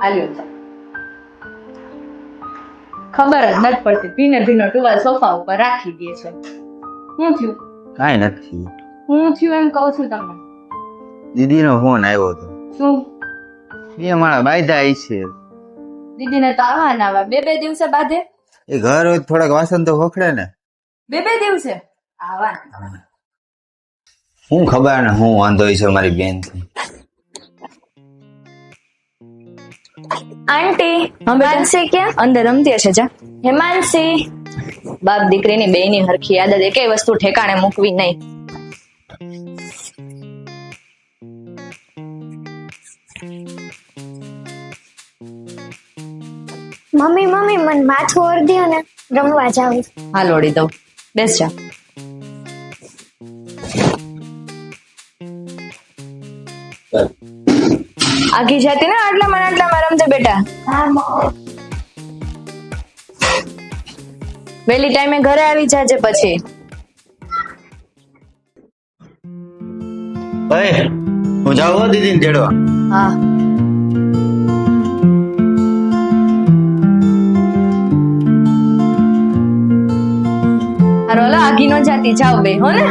આલ્યો તો ખબર જ નથી પડતી, ભીને ભીનો ટુવાલ સોફા ઉપર રાખી દે છે. શું થયું? કાંઈ નથી. હું થયું એમ કહું છું તમને. દીદીનો ફોન આવ્યો હતો. શું? એ મારા બાયધા આવી છે. દીદીને તો આવવાના આવા બે દિવસે બાધે. એ ઘર હોય થોડાક વાસણ તો ખખડે ને. બે દિવસે આવવાના. હું ખબર ને હું વાંધો છે મારી બેન થી. આંટી હિમાંશી ક્યાં? અંદર રમતી હશે. જા હિમાંશી. બાપ દીકરીની બેયની હરખી આદત, એકેય વસ્તુ ઠેકાણે મૂકવી નહીં. મમ્મી મમ્મી મને માથું ઓરદ્યો ને રમવા જાવ. હાલ ઓળી દઉં, બેસ જા. આખી જાતી ને આટલામાં રમજે બેટા. વહેલી ટાઈમે ઘરે આવી જાજે પછી. હું જાઉં હો દીદીને તેડવા. હા હારો લા, આઘી નો જાતી જાવ બે હો ને.